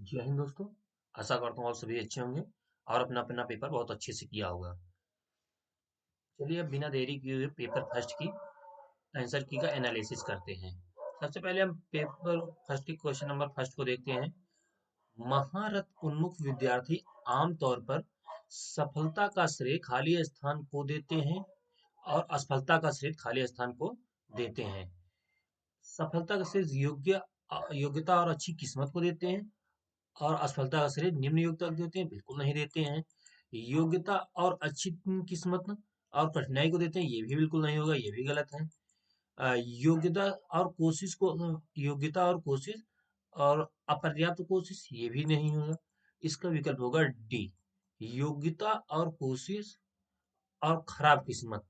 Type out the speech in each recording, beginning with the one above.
जय हिंद दोस्तों। आशा करता हूँ आप सभी अच्छे होंगे और अपना अपना पेपर बहुत अच्छे से किया होगा। चलिए अब बिना देरी किए हुए पेपर फर्स्ट की आंसर की का एनालिसिस करते हैं। सबसे पहले हम पेपर फर्स्ट के क्वेश्चन नंबर फर्स्ट को देखते हैं। महारत उन्मुख विद्यार्थी आमतौर पर सफलता का श्रेय खाली स्थान को देते हैं और असफलता का श्रेय खाली स्थान को देते हैं। सफलता का श्रेय योग्यता और अच्छी किस्मत को देते हैं और असफलता का श्रेय निम्न योग्यता को देते हैं, बिल्कुल नहीं देते हैं। योग्यता और अच्छी किस्मत और कठिनाई को देते हैं, ये भी बिल्कुल नहीं होगा, ये भी गलत है। योग्यता और कोशिश को योग्यता और कोशिश और अपर्याप्त कोशिश, ये भी नहीं होगा। इसका विकल्प होगा डी, योग्यता और कोशिश और खराब किस्मत।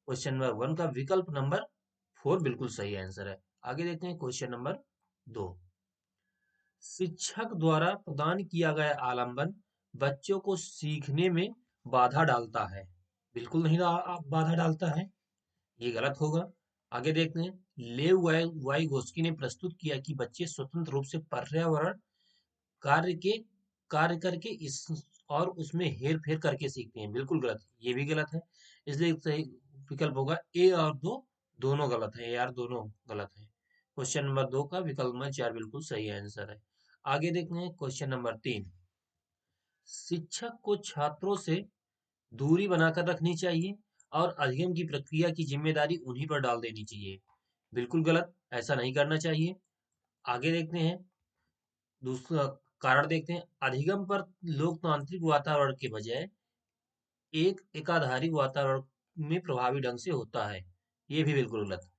क्वेश्चन नंबर 1 का विकल्प नंबर 4 बिल्कुल सही आंसर है। आगे देखते हैं क्वेश्चन नंबर 2। शिक्षक द्वारा प्रदान किया गया आलंबन बच्चों को सीखने में बाधा डालता है, बिल्कुल नहीं बाधा डालता है, ये गलत होगा। आगे देखते हैं। लेव वाइगोस्की ने प्रस्तुत किया कि बच्चे स्वतंत्र रूप से पर्यावरण कार्य के कार्य करके इस और उसमें हेर फेर करके सीखते हैं, बिल्कुल गलत, ये भी गलत है। इसलिए सही विकल्प होगा ए और दो, दोनों गलत है, ए और दोनों गलत है। क्वेश्चन नंबर 2 का विकल्प नंबर 4 बिल्कुल सही आंसर है। आगे देखते हैं क्वेश्चन नंबर 3। शिक्षक को छात्रों से दूरी बनाकर रखनी चाहिए और अध्ययन की प्रक्रिया की जिम्मेदारी उन्हीं पर डाल देनी चाहिए, बिल्कुल गलत, ऐसा नहीं करना चाहिए। आगे देखते हैं दूसरा कारण देखते हैं। अधिगम पर लोकतांत्रिक वातावरण के बजाय एक एकाधारी वातावरण में प्रभावी ढंग से होता है, ये भी बिल्कुल गलत।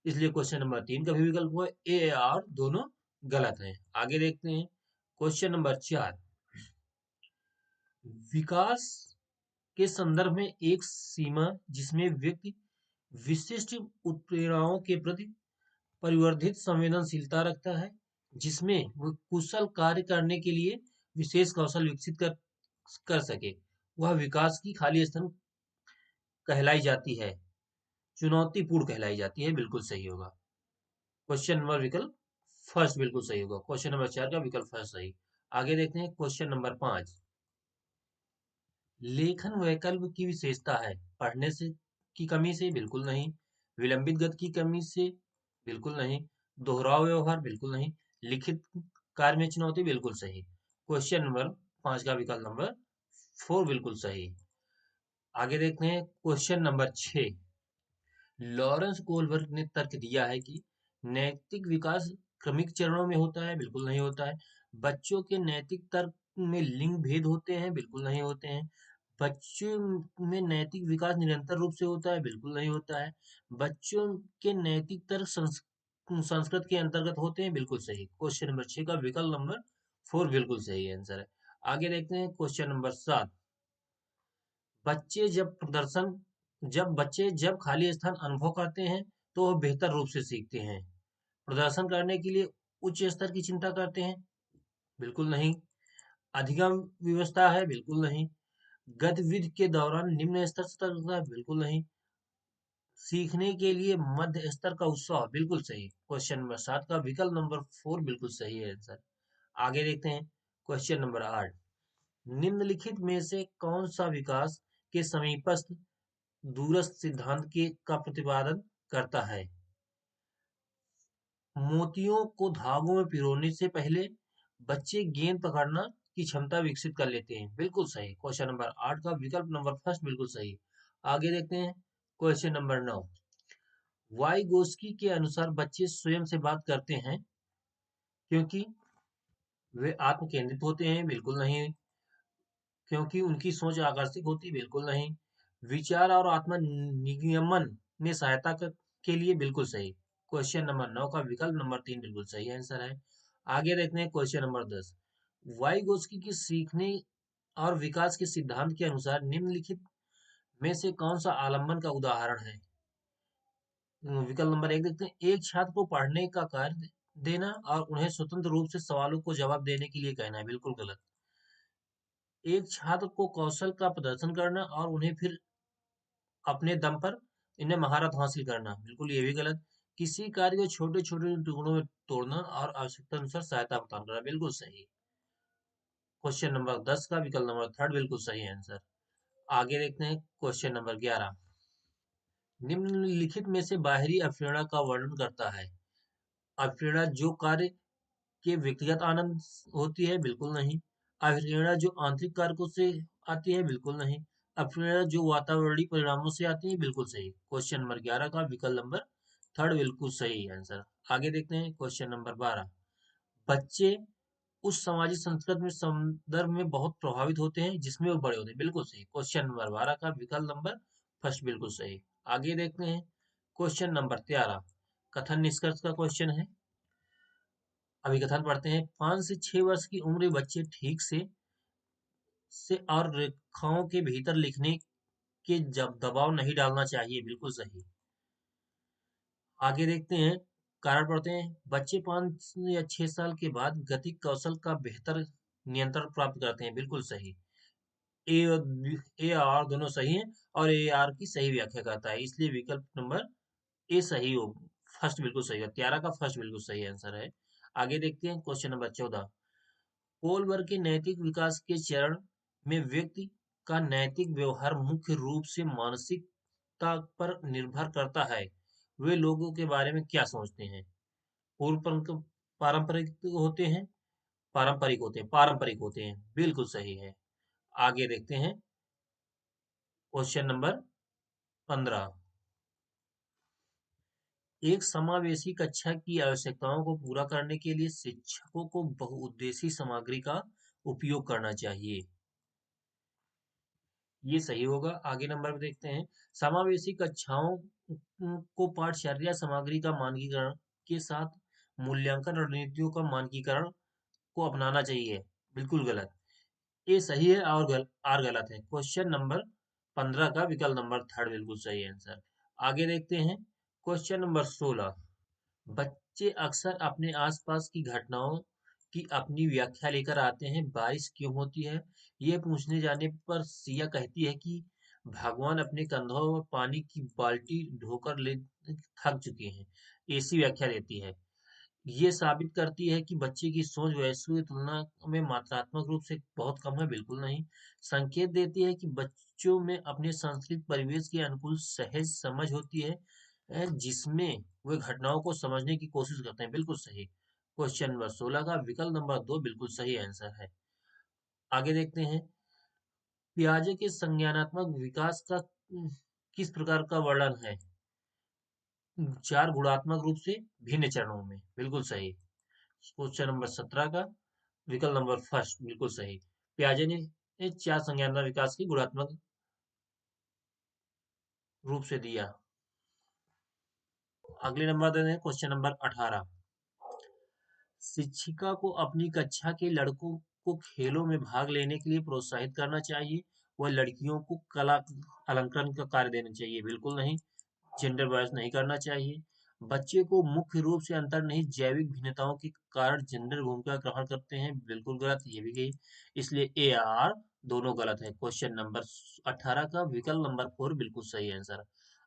इसलिए क्वेश्चन नंबर 3 का भी विकल्प हुआ ए और दोनों गलत हैं। आगे देखते हैं क्वेश्चन नंबर 4। विकास के संदर्भ में एक सीमा जिसमें व्यक्ति विशिष्ट उत्प्रेरणाओं के प्रति परिवर्धित संवेदनशीलता रखता है, जिसमें वह कुशल कार्य करने के लिए विशेष कौशल विकसित कर सके, वह विकास की खाली स्थान कहलाई जाती है, चुनौतीपूर्ण कहलाई जाती है, बिल्कुल सही होगा। क्वेश्चन नंबर विकल्प फर्स्ट बिल्कुल सही होगा। क्वेश्चन नंबर 4 का विकल्प फर्स्ट सही। आगे देखते हैं क्वेश्चन नंबर 5। लेखन वैकल्प की विशेषता है, पढ़ने से की कमी से, बिल्कुल नहीं। विलंबित गति की कमी से, बिल्कुल नहीं। दोहराव व्यवहार, बिल्कुल नहीं। लिखित कार्य में चुनौती, बिल्कुल सही। क्वेश्चन नंबर 5 का विकल्प नंबर 4 बिल्कुल सही। आगे देखते हैं क्वेश्चन नंबर 6। लॉरेंस कोलबर्ग ने तर्क दिया है कि नैतिक विकास क्रमिक चरणों में होता है, बिल्कुल नहीं होता है। बच्चों के नैतिक तर्क में लिंग भेद होते हैं, बिल्कुल नहीं होते हैं। बच्चों में नैतिक विकास निरंतर रूप से होता है, बिल्कुल नहीं होता है। बच्चों के नैतिक तर्क संस्कृत के अंतर्गत होते हैं, बिल्कुल सही। क्वेश्चन नंबर 6 का विकल्प नंबर 4 बिल्कुल सही आंसर है। आगे देखते हैं क्वेश्चन नंबर 7। बच्चे जब खाली स्थान अनुभव करते हैं तो वह बेहतर रूप से सीखते हैं। प्रदर्शन करने के लिए उच्च स्तर की चिंता करते हैं, बिल्कुल नहीं। अधिगम व्यवस्था है, बिल्कुल नहीं। गतिविधि के दौरान निम्न स्तर सतर्कता है, बिल्कुल नहीं। सीखने के लिए मध्य स्तर का उत्साह, बिल्कुल सही। क्वेश्चन नंबर 7 का विकल्प नंबर 4 बिल्कुल सही है आंसर। आगे देखते हैं क्वेश्चन नंबर 8। निम्नलिखित में से कौन सा विकास के समीपस्थ दूरस्थ सिद्धांत का प्रतिपादन करता है? मोतियों को धागों में पिरोने से पहले बच्चे गेंद पकड़ना की क्षमता विकसित कर लेते हैं, बिल्कुल सही। क्वेश्चन नंबर 8 का विकल्प नंबर फर्स्ट बिल्कुल सही। आगे देखते हैं क्वेश्चन नंबर 9। वाइगोस्की के अनुसार बच्चे स्वयं से बात करते हैं क्योंकि वे आत्म केंद्रित होते हैं, बिल्कुल नहीं। क्योंकि उनकी सोच आकर्षक होती, बिल्कुल नहीं। विचार और आत्म नियमन में सहायता के लिए, बिल्कुल सही। क्वेश्चन नंबर 9 का विकल्प नंबर 3 बिल्कुल सही आंसर है। आगे देखते हैं क्वेश्चन नंबर 10। वाइगोस्की के सीखने और विकास के सिद्धांत के अनुसार निम्नलिखित में से कौन सा आलंबन का उदाहरण है? विकल्प नंबर 1 देखते हैं। एक छात्र को पढ़ने का कार्य देना और उन्हें स्वतंत्र रूप से सवालों को जवाब देने के लिए कहना है, बिल्कुल गलत। एक छात्र को कौशल का प्रदर्शन करना और उन्हें फिर अपने दम पर इन्हें महारत हासिल करना, बिल्कुल ये भी गलत। किसी कार्य को छोटे छोटे टुकड़ों में तोड़ना और आवश्यकता अनुसार सहायता प्रदान करना, बिल्कुल सही। क्वेश्चन नंबर 10 का विकल्प नंबर थर्ड बिल्कुल सही आंसर। आगे देखते हैं क्वेश्चन नंबर 11। निम्नलिखित में से बाहरी अप्रेरणा का वर्णन करता है। अप्रेरणा जो कार्य के व्यक्तिगत आनंद होती है, बिल्कुल नहीं। अप्रेरणा जो आंतरिक कारकों से आती है, बिल्कुल नहीं। अप्रेरणा जो वातावरणीय परिणामों से आती है, बिल्कुल सही। क्वेश्चन नंबर 11 का विकल्प नंबर थर्ड बिल्कुल सही आंसर। आगे देखते हैं क्वेश्चन नंबर 12। बच्चे उस सामाजिक संस्कृति में संदर्भ में बहुत प्रभावित होते हैं जिसमें वो बड़े होते हैं, बिल्कुल सही। क्वेश्चन नंबर 12 का विकल्प नंबर फर्स्ट बिल्कुल सही। आगे देखते हैं क्वेश्चन नंबर 13। कथन निष्कर्ष का क्वेश्चन है। अभी कथन पढ़ते हैं। 5 से 6 वर्ष की उम्र के बच्चे ठीक से और रेखाओं के भीतर लिखने के जब दबाव नहीं डालना चाहिए, बिल्कुल सही। आगे देखते हैं, कारण पढ़ते हैं। बच्चे 5 या 6 साल के बाद गति कौशल का बेहतर नियंत्रण प्राप्त करते हैं, बिल्कुल सही। ए और आर दोनों सही हैं और ए आर की सही व्याख्या करता है, इसलिए विकल्प नंबर ए सही हो, फर्स्ट बिल्कुल सही है। 13 का फर्स्ट बिल्कुल सही आंसर है। आगे देखते हैं क्वेश्चन नंबर 14। कोलबर के नैतिक विकास के चरण में व्यक्ति का नैतिक व्यवहार मुख्य रूप से मानसिकता पर निर्भर करता है। वे लोगों के बारे में क्या सोचते हैं? पारंपरिक होते हैं, पारंपरिक होते हैं, बिल्कुल सही है। आगे देखते हैं क्वेश्चन नंबर 15। एक समावेशी कक्षा की आवश्यकताओं को पूरा करने के लिए शिक्षकों को बहुउद्देशीय सामग्री का उपयोग करना चाहिए, ये सही होगा। आगे नंबर पे देखते हैं। समावेशी कक्षाओं को पाठचर्या सामग्री का मानकीकरण के साथ मूल्यांकन रणनीतियों का मानकीकरण को अपनाना चाहिए, बिल्कुल गलत। ये सही है और आर गलत है। क्वेश्चन नंबर 15 का विकल्प नंबर थर्ड बिल्कुल सही आंसर। आगे देखते हैं क्वेश्चन नंबर 16। बच्चे अक्सर अपने आसपास की घटनाओं की अपनी व्याख्या लेकर आते हैं। बारिश क्यों होती है? ये पूछने जाने पर सिया कहती है कि भगवान अपने कंधों में पानी की बाल्टी ढोकर ले थक चुके हैं। ऐसी व्याख्या देती है। ये साबित करती है कि बच्चे की सोच वयस्कों की तुलना में मात्रात्मक रूप से बहुत कम है, बिल्कुल नहीं। संकेत देती है कि बच्चों में अपने सांस्कृतिक परिवेश के अनुकूल सहज समझ होती है, जिसमें वे घटनाओं को समझने की कोशिश करते हैं, बिल्कुल सही। क्वेश्चन नंबर 16 का विकल्प नंबर 2 बिल्कुल सही आंसर है। आगे देखते हैं। पियाजे के संज्ञानात्मक विकास का किस प्रकार का वर्णन है? 4 गुणात्मक रूप से भिन्न चरणों में, बिल्कुल सही। क्वेश्चन नंबर 17 का विकल्प नंबर फर्स्ट बिल्कुल सही। पियाजे ने 4 संज्ञानात्मक विकास की गुणात्मक रूप से दिया। अगले नंबर देते हैं क्वेश्चन नंबर 18। शिक्षिका को अपनी कक्षा के लड़कों को खेलों में भाग लेने के लिए प्रोत्साहित करना चाहिए, वह लड़कियों को कला अलंकरण का कार्य देना चाहिए, बिल्कुल नहीं। जेंडर बायस नहीं करना चाहिए। बच्चे को मुख्य रूप से अंतर्निहित जैविक भिन्नताओं के कारण जेंडर भूमिका ग्रहण करते हैं, बिल्कुल गलत, ये भी गई। इसलिए ए आर दोनों गलत है। क्वेश्चन नंबर 18 का विकल्प नंबर 4 बिल्कुल सही आंसर।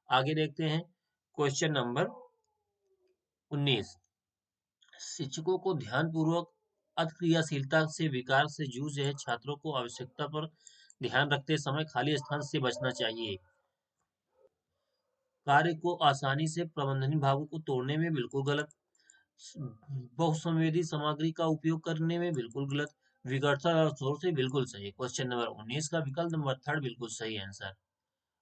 आगे देखते हैं क्वेश्चन नंबर 19। शिक्षकों को ध्यानपूर्वक अक्रियाशीलता से विकार से जूझ रहे छात्रों को आवश्यकता पर ध्यान रखते समय खाली स्थान से बचना चाहिए। कार्य को आसानी से प्रबंधनीय भागों को तोड़ने में, बिल्कुल गलत। बहुसंवेदी सामग्री का उपयोग करने में, बिल्कुल गलत। विकटता और शोर से, बिल्कुल सही। क्वेश्चन नंबर 19 का विकल्प नंबर थर्ड बिल्कुल सही आंसर।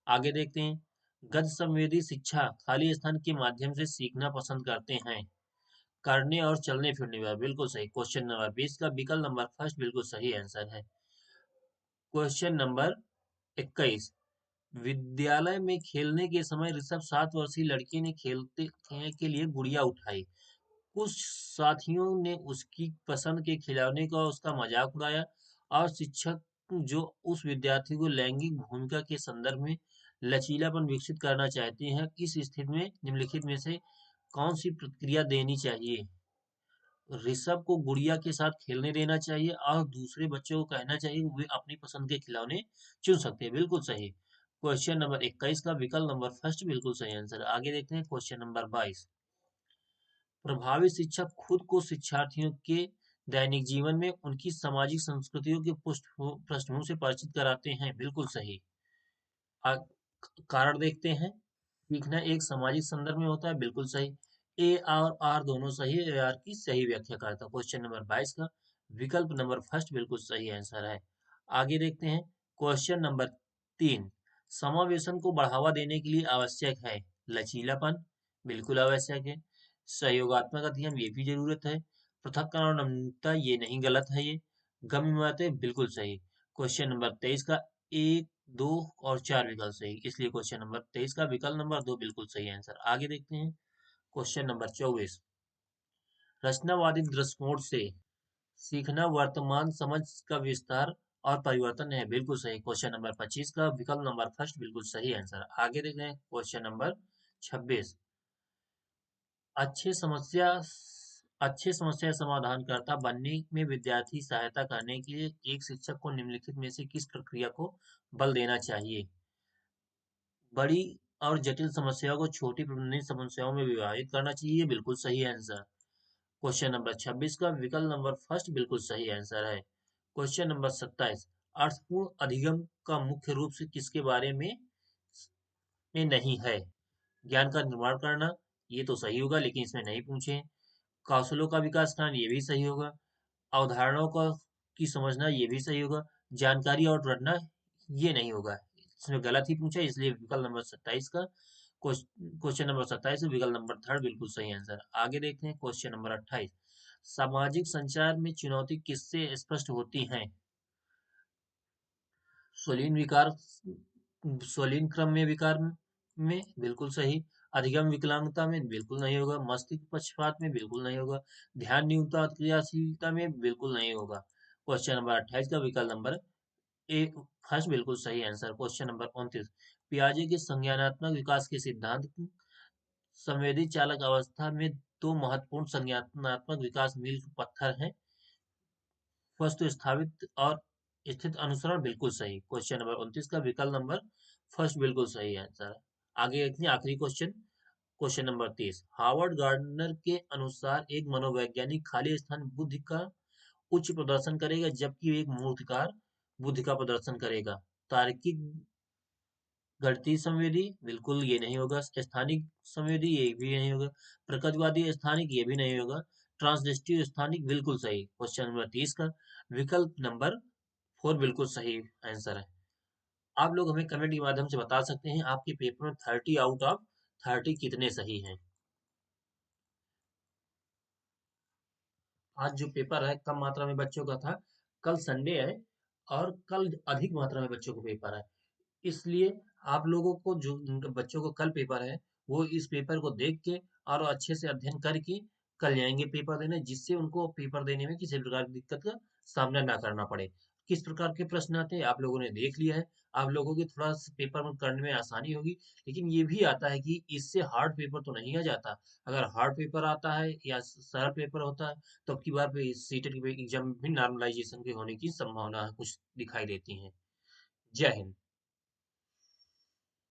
आगे देखते हैं। गति संवेदी शिक्षा खाली स्थान के माध्यम से सीखना पसंद करते हैं, करने और चलने फिरने में, बिल्कुल सही। क्वेश्चन नंबर 20 का विकल्प नंबर फर्स्ट बिल्कुल सही आंसर है। Question number 21। विद्यालय में खेलने के समय ऋषभ 7 वर्षीय लड़के ने खेलते के लिए गुड़िया उठाई। कुछ साथियों ने उसकी पसंद के खिलौने का उसका मजाक उड़ाया और शिक्षक जो उस विद्यार्थी को लैंगिक भूमिका के संदर्भ में लचीलापन विकसित करना चाहते हैं, इस स्थिति में निम्नलिखित में से कौन सी प्रतिक्रिया देनी चाहिए? ऋषभ को गुड़िया के साथ खेलने देना चाहिए और दूसरे बच्चों को कहना चाहिए कि वे अपनी पसंद के खिलौने चुन सकते हैं, बिल्कुल सही। क्वेश्चन नंबर 21 का विकल्प नंबर फर्स्ट बिल्कुल सही आंसर। आगे देखते हैं क्वेश्चन नंबर 22। प्रभावी शिक्षक खुद को शिक्षार्थियों के दैनिक जीवन में उनकी सामाजिक संस्कृतियों के पृष्ठभूमि से परिचित कराते हैं। बिल्कुल सही। आ- कारण देखते हैं। सीखना एक सामाजिक संदर्भ में होता है। बिल्कुल सही। ए और आर दोनों सही है। आर की सही व्याख्या करता है। क्वेश्चन नंबर 22 का विकल्प नंबर फर्स्ट बिल्कुल सही आंसर है। आगे देखते हैं। क्वेश्चन नंबर 3, समावेशन को बढ़ावा देने के लिए आवश्यक है लचीलापन। बिल्कुल आवश्यक है। सहयोगात्मक अध्ययन ये भी जरूरत है। पृथक्करण और नम्रता ये नहीं, गलत है ये। गम्य बातें बिल्कुल सही। क्वेश्चन नंबर 23 का 1, 2 और 4 विकल्प सही, इसलिए क्वेश्चन नंबर 23 का विकल्प नंबर 2 बिल्कुल सही आंसर। आगे देखते हैं। क्वेश्चन नंबर 24, रचनावादी दृष्टिकोण से सीखना वर्तमान समझ का विस्तार और परिवर्तन है। बिल्कुल सही। क्वेश्चन नंबर 25 का विकल्प नंबर फर्स्ट बिल्कुल सही आंसर। आगे देखते हैं। क्वेश्चन नंबर 26, अच्छे समस्या अच्छे समस्या समाधानकर्ता बनने में विद्यार्थी सहायता करने के लिए एक शिक्षक को निम्नलिखित में से किस प्रक्रिया को बल देना चाहिए? बड़ी और जटिल समस्याओं को छोटी प्रबंधनीय समस्याओं में विभाजित करना चाहिए। बिल्कुल सही आंसर। क्वेश्चन नंबर 26 का विकल्प नंबर फर्स्ट बिल्कुल सही आंसर है। क्वेश्चन नंबर 27, अर्थपूर्ण अधिगम का मुख्य रूप से किसके बारे में नहीं है? ज्ञान का निर्माण करना, ये तो सही होगा लेकिन इसमें नहीं पूछे। कौशलों का विकास करना, ये भी सही होगा। अवधारणाओं का की समझना, ये भी सही होगा। जानकारी और रटना, ये नहीं होगा। इसमें गलत ही पूछा, इसलिए विकल्प नंबर 27 का क्वेश्चन नंबर 27 विकल्प नंबर थर्ड बिल्कुल सही आंसर। आगे देखते हैं। क्वेश्चन नंबर 28, सामाजिक संचार में चुनौती किससे स्पष्ट होती है? स्वलीन विकार, स्वलीन क्रम में विकार में, बिल्कुल सही। अधिगम विकलांगता में, बिल्कुल नहीं होगा। मस्तिष्क पक्षपात में, बिल्कुल नहीं होगा। ध्यान न्यूनता क्रियाशीलता में, बिल्कुल नहीं होगा। क्वेश्चन नंबर 28 का विकल्प नंबर ए फर्स्ट बिल्कुल सही आंसर। क्वेश्चन नंबर 29, पियाजे के संज्ञानात्मक विकास के सिद्धांत, संवेदी चालक अवस्था में दो महत्वपूर्ण संज्ञानात्मक विकास मील पत्थर हैं। वस्तु स्थापित और स्थित अनुसरण, बिल्कुल सही। क्वेश्चन नंबर 29 का विकल्प नंबर फर्स्ट बिल्कुल सही आंसर है। आगे देखते हैं आखिरी question. Question number 30, Harvard gardener के अनुसार एक मनोवैज्ञानिक खाली स्थान बुद्धि का उच्च प्रदर्शन करेगा जबकि एक मूर्तिकार बुद्धि का प्रदर्शन करेगा। तार्किक गणितीय संवेदी, बिल्कुल ये नहीं होगा। स्थानिक संवेदी, ये भी नहीं होगा। प्रकृतिवादी स्थानिक, ये भी नहीं होगा। ट्रांसडिस्टिव स्थानिक, बिल्कुल सही। क्वेश्चन नंबर 30 का विकल्प नंबर 4 बिल्कुल सही आंसर है। आप लोग हमें कमेंट के माध्यम से बता सकते हैं आपके पेपर में 30 आउट ऑफ 30 कितने सही हैं। आज जो पेपर है कम मात्रा में बच्चों का था, कल संडे है और कल अधिक मात्रा में बच्चों को पेपर है। इसलिए आप लोगों को, जो बच्चों को कल पेपर है, वो इस पेपर को देख के और अच्छे से अध्ययन करके कल जाएंगे पेपर देने, जिससे उनको पेपर देने में किसी प्रकार की दिक्कत का सामना ना करना पड़े। किस प्रकार के प्रश्न आते हैं आप लोगों ने देख लिया है। आप लोगों की थोड़ा सा पेपर में करने में आसानी होगी, लेकिन ये भी आता है कि इससे हार्ड पेपर तो नहीं आ जाता। अगर हार्ड पेपर आता है या सरल पेपर होता है तो अब की बार पे सीटेट एग्जाम भी नॉर्मलाइजेशन के होने की संभावना कुछ दिखाई देती है। जय हिंद।